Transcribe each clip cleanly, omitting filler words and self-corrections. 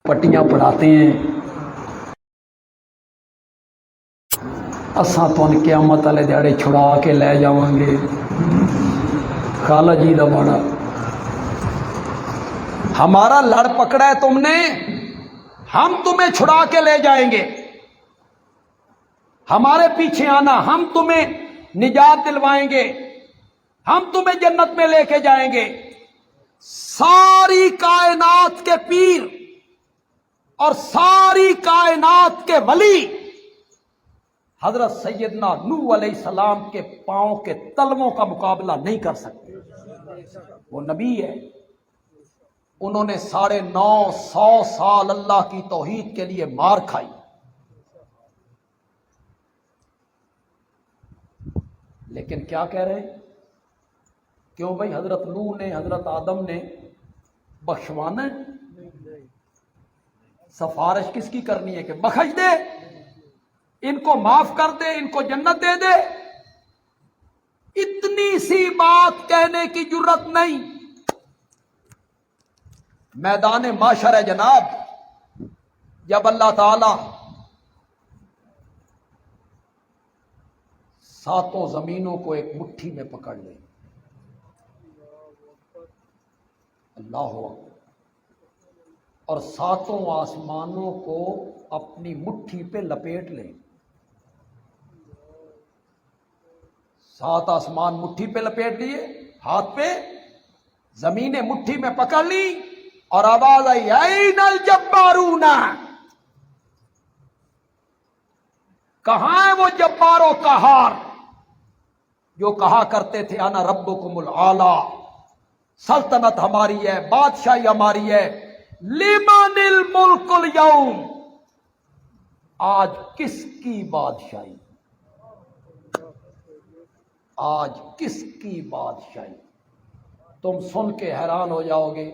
پٹیاں پڑھاتے ہیں اساں تن قیامت والے دیہڑے چھڑا کے لے جاواں گے. خالہ جی دا بڑا ہمارا لڑ پکڑا ہے تم نے، ہم تمہیں چھڑا کے لے جائیں گے. ہمارے پیچھے آنا، ہم تمہیں نجات دلوائیں گے، ہم تمہیں جنت میں لے کے جائیں گے. ساری کائنات کے پیر اور ساری کائنات کے ولی حضرت سیدنا نوح علیہ السلام کے پاؤں کے تلووں کا مقابلہ نہیں کر سکتے. وہ نبی ہے، انہوں نے 950 سال اللہ کی توحید کے لیے مار کھائی. لیکن کیا کہہ رہے ہیں؟ کیوں بھائی حضرت نوح نے حضرت آدم نے بخشوانا ہے؟ سفارش کس کی کرنی ہے کہ بخش دے، ان کو معاف کر دے، ان کو جنت دے دے؟ اتنی سی بات کہنے کی جرت نہیں. میدان معاشر ہے جناب، جب اللہ تعالی ساتوں زمینوں کو ایک مٹھی میں پکڑ لے. اللہ اکبر. اور ساتوں آسمانوں کو اپنی مٹھی پہ لپیٹ لے. 7 آسمان مٹھی پہ لپیٹ لیے ہاتھ پہ، زمینیں مٹھی میں پکڑ لی، اور آواز آئی این الجبارون، کہاں ہے وہ جبار و قہار جو کہا کرتے تھے انا ربکم الاعلی، سلطنت ہماری ہے، بادشاہی ہماری ہے. لمن الملک اليوم، آج کس کی بادشاہی، آج کس کی بادشاہی؟ تم سن کے حیران ہو جاؤ گے.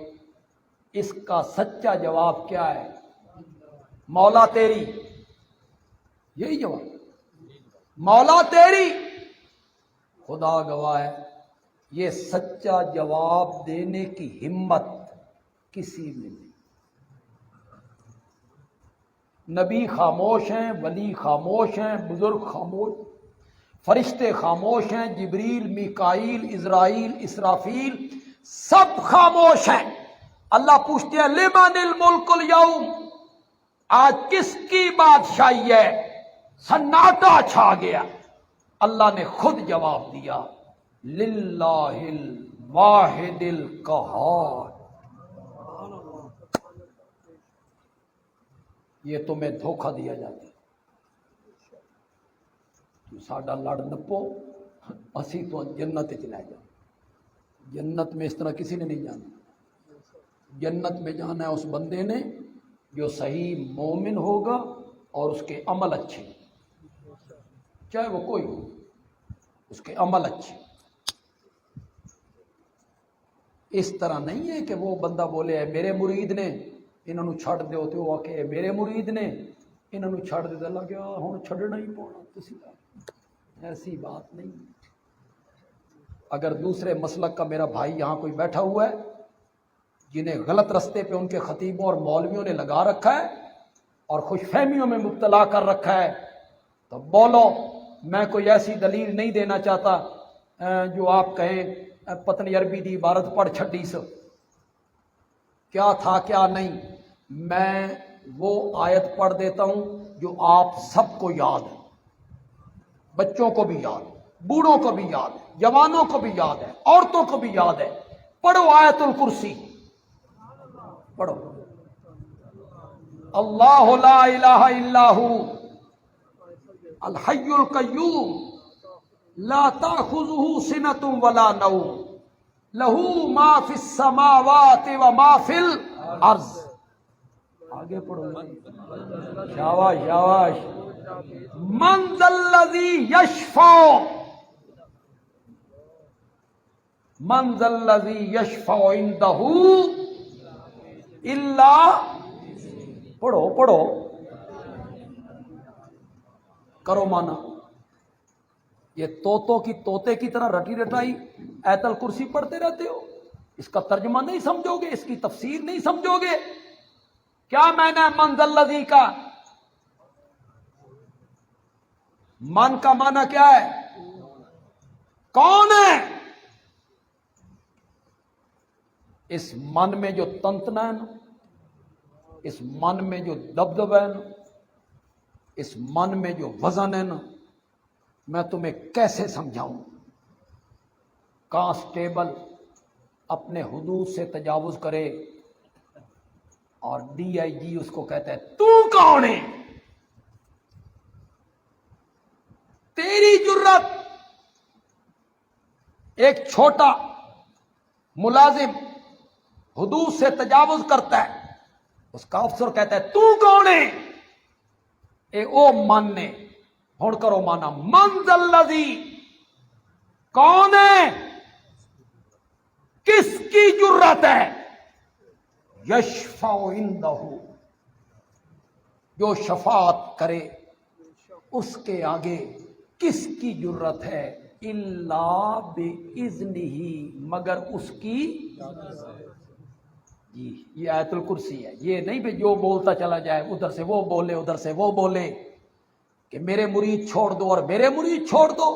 اس کا سچا جواب کیا ہے؟ مولا تیری، یہی جواب، مولا تیری. خدا گواہ ہے، یہ سچا جواب دینے کی ہمت کسی میں نہیں. نبی خاموش ہیں، ولی خاموش ہیں، بزرگ خاموش، فرشتے خاموش ہیں، جبریل، میکائیل، عزرائیل، اسرافیل سب خاموش ہیں. اللہ پوچھتے ہیں لمن الملک اليوم، آج کس کی بادشاہی ہے؟ سناٹا چھا گیا. اللہ نے خود جواب دیا للہ الواحد القہار. یہ تمہیں دھوکہ دیا جاتا ہے. تو ساڈا لڑ نپو، اسی تو جنت چلے جاؤ. جنت میں اس طرح کسی نے نہیں جانا. جنت میں جانا ہے اس بندے نے جو صحیح مومن ہوگا اور اس کے عمل اچھے، چاہے وہ کوئی ہو، اس کے عمل اچھے. اس طرح نہیں ہے کہ وہ بندہ بولے ہے میرے مرید نے انہوں نے چھڑ دیو، تو وہ کہ میرے مرید نے انہوں نے چھڑ دے. اللہ کیا ہوں چھڑنا ہی پونا تسی. ایسی بات نہیں. اگر دوسرے مسلک کا میرا بھائی یہاں کوئی بیٹھا ہوا ہے جنہیں غلط رستے پہ ان کے خطیبوں اور مولویوں نے لگا رکھا ہے اور خوش فہمیوں میں مبتلا کر رکھا ہے، تو بولو. میں کوئی ایسی دلیل نہیں دینا چاہتا جو آپ کہیں پتنی عربی دی عبارت پڑھ چھڈی سو، کیا تھا کیا نہیں. میں وہ آیت پڑھ دیتا ہوں جو آپ سب کو یاد ہے، بچوں کو بھی یاد ہے، بوڑھوں کو بھی یاد ہے، جوانوں کو بھی یاد ہے، عورتوں کو بھی یاد ہے. پڑھو آیت الکرسی، پڑھو. اللہ لا الہ الا ہو الحی القیوم لا تأخذہ سنۃ ولا نوم لہ ما فی السماوات و ما فی الارض. آگے پڑھو. شاباش شاباش. من ذا الذی یشفع، من ذا الذی یشفع عندہ الا، پڑھو پڑھو کرو مانا. یہ طوطوں کی طوطے کی طرح رٹی رٹائی آیت الکرسی پڑھتے رہتے ہو. اس کا ترجمہ نہیں سمجھو گے، اس کی تفسیر نہیں سمجھو گے کیا میں نے من ذا الذی کا من کا معنی کیا ہے؟ کون ہے؟ اس من میں جو تنتنا ہے نا، اس من میں جو دبدبہ ہے نا، اس من میں جو وزن ہے نا، میں تمہیں کیسے سمجھاؤں؟ کانسٹیبل اپنے حدود سے تجاوز کرے اور ڈی آئی جی اس کو کہتا ہے تو کون ہے؟ تیری جرت! ایک چھوٹا ملازم حدود سے تجاوز کرتا ہے، اس کا افسر کہتا ہے تو کون ہے؟ اے او من نے ہون کرو مانا من ذا الذی، کون ہے؟ کس کی جرت ہے؟ یشفع عندہ، جو شفاعت کرے اس کے آگے کس کی جرت ہے؟ الا باذنہ، مگر اس کی جی یہ آیت الکرسی ہے، یہ نہیں بھی جو بولتا چلا جائے، ادھر سے وہ بولے ادھر سے وہ بولے کہ میرے مرید چھوڑ دو اور میرے مرید چھوڑ دو۔